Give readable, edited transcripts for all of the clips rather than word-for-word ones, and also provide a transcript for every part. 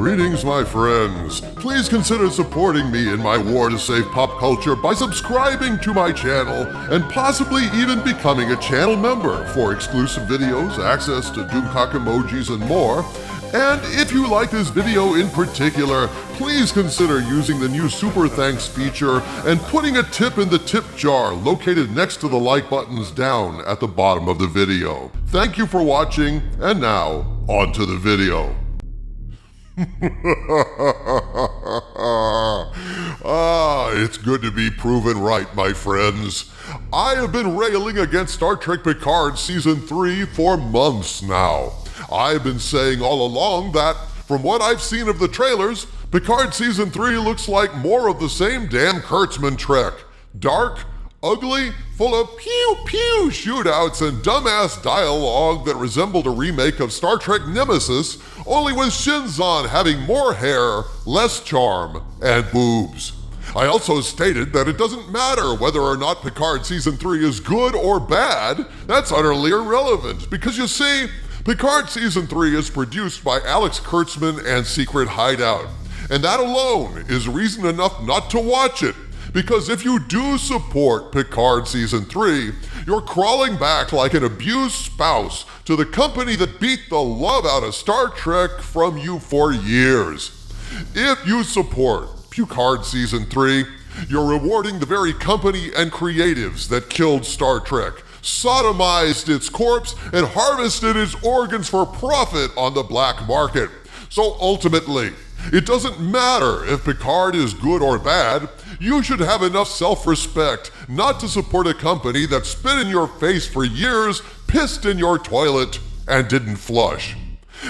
Greetings, my friends. Please consider supporting me in my war to save pop culture by subscribing to my channel and possibly even becoming a channel member for exclusive videos, access to Doomcock emojis, and more. And if you like this video in particular, please consider using the new Super Thanks feature and putting a tip in the tip jar located next to the like buttons down at the bottom of the video. Thank you for watching, and now, on to the video. It's good to be proven right, my friends. I have been railing against Star Trek Picard Season 3 for months now. I've been saying all along that, from what I've seen of the trailers, Picard Season 3 looks like more of the same damn Kurtzman Trek. Dark, ugly, full of pew-pew shootouts and dumbass dialogue that resembled a remake of Star Trek Nemesis, only with Shinzon having more hair, less charm, and boobs. I also stated that it doesn't matter whether or not Picard Season 3 is good or bad. That's utterly irrelevant, because you see, Picard Season 3 is produced by Alex Kurtzman and Secret Hideout, and that alone is reason enough not to watch it. Because if you do support Picard Season 3, you're crawling back like an abused spouse to the company that beat the love out of Star Trek from you for years. If you support Picard Season 3, you're rewarding the very company and creatives that killed Star Trek, sodomized its corpse, and harvested its organs for profit on the black market. So ultimately, it doesn't matter if Picard is good or bad. You should have enough self-respect not to support a company that spit in your face for years, pissed in your toilet, and didn't flush.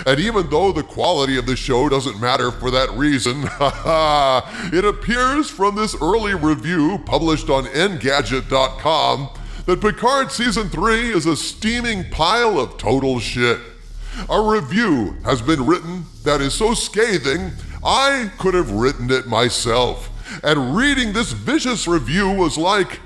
And even though the quality of the show doesn't matter for that reason, it appears from this early review published on Engadget.com that Picard Season 3 is a steaming pile of total shit. A review has been written that is so scathing, I could have written it myself. And reading this vicious review was like,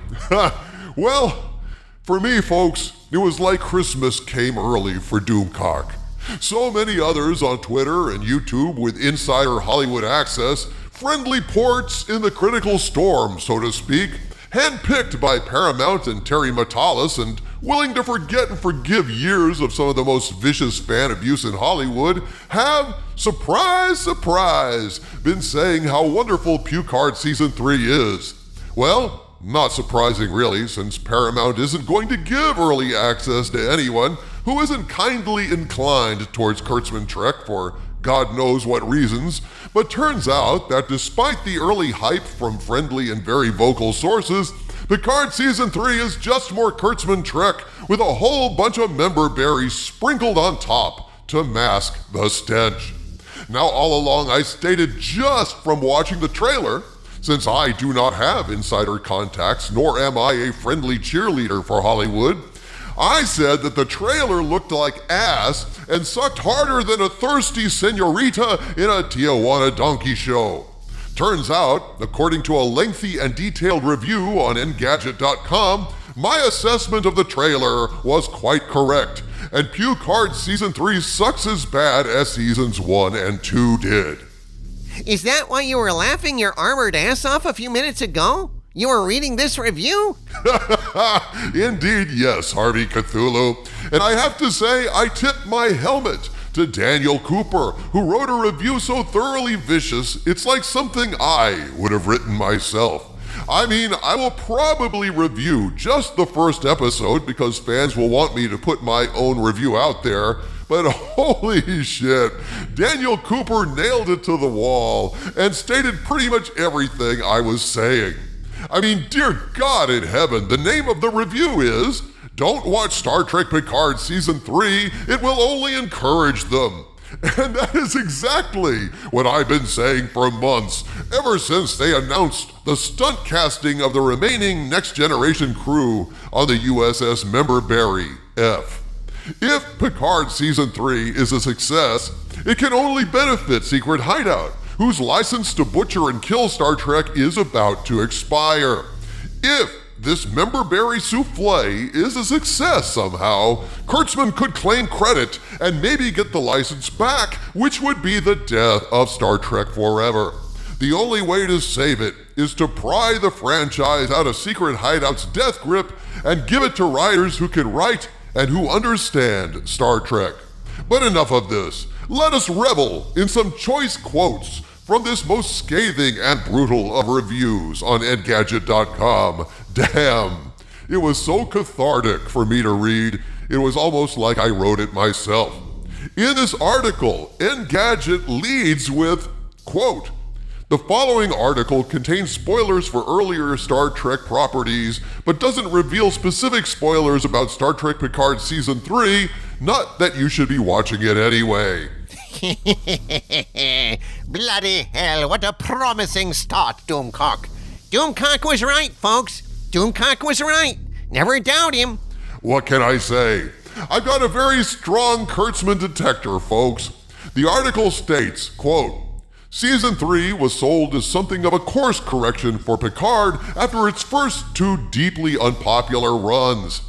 well, for me, folks, it was like Christmas came early for Doomcock. So many others on Twitter and YouTube with insider Hollywood access, friendly ports in the critical storm, so to speak, handpicked by Paramount and Terry Matalas and willing to forget and forgive years of some of the most vicious fan abuse in Hollywood, have, surprise, surprise, been saying how wonderful Picard Season 3 is. Well, not surprising really, since Paramount isn't going to give early access to anyone who isn't kindly inclined towards Kurtzman Trek for God knows what reasons, but turns out that despite the early hype from friendly and very vocal sources, Picard Season 3 is just more Kurtzman Trek with a whole bunch of memberberries sprinkled on top to mask the stench. Now, all along I stated just from watching the trailer, since I do not have insider contacts nor am I a friendly cheerleader for Hollywood, I said that the trailer looked like ass and sucked harder than a thirsty senorita in a Tijuana donkey show. Turns out, according to a lengthy and detailed review on Engadget.com, my assessment of the trailer was quite correct, and Picard Season 3 sucks as bad as Seasons 1 and 2 did. Is that why you were laughing your armored ass off a few minutes ago? You were reading this review? Indeed, yes, Harvey Cthulhu. And I have to say, I tip my helmet to Daniel Cooper, who wrote a review so thoroughly vicious, it's like something I would have written myself. I mean, I will probably review just the first episode because fans will want me to put my own review out there, but holy shit, Daniel Cooper nailed it to the wall and stated pretty much everything I was saying. I mean, dear God in heaven, the name of the review is, Don't Watch Star Trek Picard Season 3, It Will Only Encourage Them. And that is exactly what I've been saying for months, ever since they announced the stunt casting of the remaining Next Generation crew on the USS Memberberry F. If Picard Season 3 is a success, it can only benefit Secret Hideout, whose license to butcher and kill Star Trek is about to expire. If this memberberry souffle is a success somehow, Kurtzman could claim credit and maybe get the license back, which would be the death of Star Trek forever. The only way to save it is to pry the franchise out of Secret Hideout's death grip and give it to writers who can write and who understand Star Trek. But enough of this. Let us revel in some choice quotes from this most scathing and brutal of reviews on Engadget.com. Damn, it was so cathartic for me to read, it was almost like I wrote it myself. In this article, Engadget leads with, quote, "The following article contains spoilers for earlier Star Trek properties, but doesn't reveal specific spoilers about Star Trek Picard Season 3, not that you should be watching it anyway." Bloody hell, what a promising start, Doomcock. Doomcock was right, folks. Doomcock was right. Never doubt him. What can I say? I've got a very strong Kurtzman detector, folks. The article states, quote, "Season 3 was sold as something of a course correction for Picard after its first two deeply unpopular runs.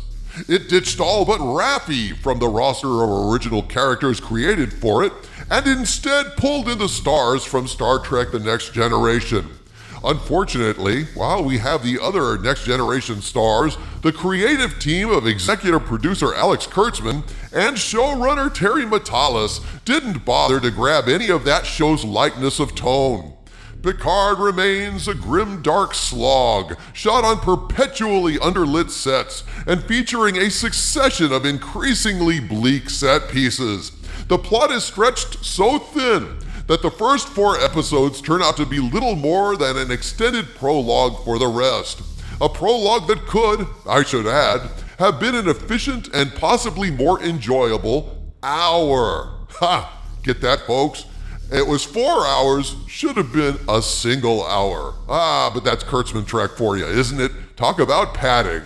It ditched all but Raffi from the roster of original characters created for it, and instead pulled in the stars from Star Trek The Next Generation. Unfortunately, while we have the other Next Generation stars, the creative team of executive producer Alex Kurtzman and showrunner Terry Matalas didn't bother to grab any of that show's lightness of tone. Picard remains a grim, dark slog, shot on perpetually underlit sets and featuring a succession of increasingly bleak set pieces. The plot is stretched so thin that the first 4 episodes turn out to be little more than an extended prologue for the rest. A prologue that could, I should add, have been an efficient and possibly more enjoyable hour. Ha! Get that, folks? It was 4 hours, should have been a single hour. But that's Kurtzman Trek for you, isn't it? Talk about padding.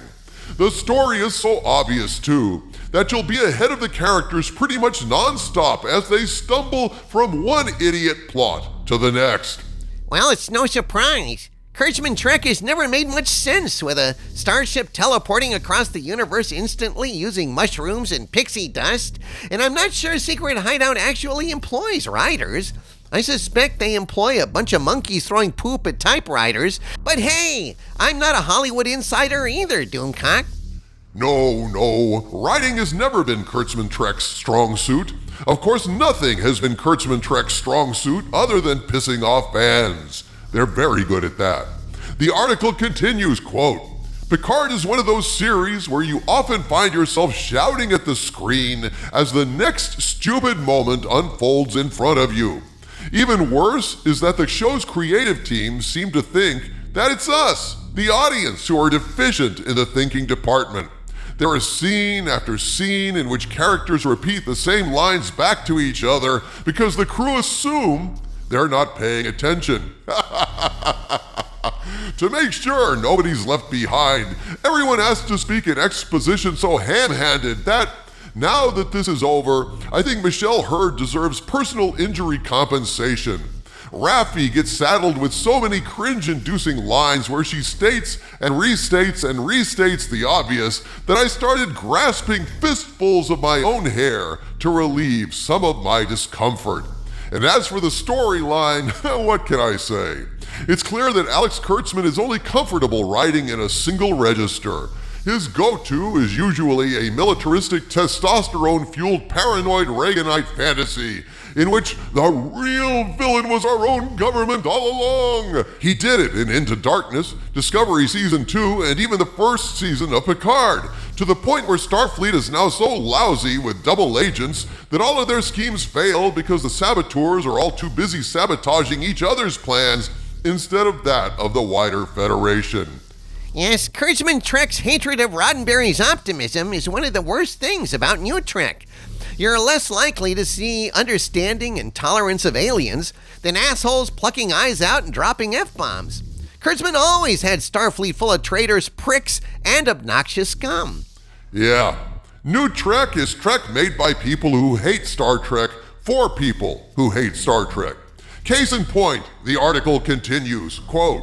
The story is so obvious, too, that you'll be ahead of the characters pretty much non-stop as they stumble from one idiot plot to the next. Well, it's no surprise. Kurtzman Trek has never made much sense, with a starship teleporting across the universe instantly using mushrooms and pixie dust, and I'm not sure Secret Hideout actually employs writers. I suspect they employ a bunch of monkeys throwing poop at typewriters, but hey, I'm not a Hollywood insider either, Doomcock. No, writing has never been Kurtzman Trek's strong suit. Of course, nothing has been Kurtzman Trek's strong suit other than pissing off fans. They're very good at that. The article continues, quote, "Picard is one of those series where you often find yourself shouting at the screen as the next stupid moment unfolds in front of you. Even worse is that the show's creative teams seem to think that it's us, the audience, who are deficient in the thinking department. There is scene after scene in which characters repeat the same lines back to each other because the crew assume they're not paying attention. To make sure nobody's left behind, everyone has to speak in exposition so ham-handed that, now that this is over, I think Michelle Hurd deserves personal injury compensation. Raffi gets saddled with so many cringe-inducing lines where she states and restates the obvious that I started grasping fistfuls of my own hair to relieve some of my discomfort. And as for the storyline, what can I say? It's clear that Alex Kurtzman is only comfortable writing in a single register. His go-to is usually a militaristic, testosterone-fueled, paranoid Reaganite fantasy in which the real villain was our own government all along. He did it in Into Darkness, Discovery Season 2, and even the first season of Picard, to the point where Starfleet is now so lousy with double agents that all of their schemes fail because the saboteurs are all too busy sabotaging each other's plans instead of that of the wider Federation. Yes, Kurtzman Trek's hatred of Roddenberry's optimism is one of the worst things about New Trek. You're less likely to see understanding and tolerance of aliens than assholes plucking eyes out and dropping F-bombs. Kurtzman always had Starfleet full of traitors, pricks, and obnoxious scum. Yeah, New Trek is Trek made by people who hate Star Trek for people who hate Star Trek. Case in point, the article continues, quote,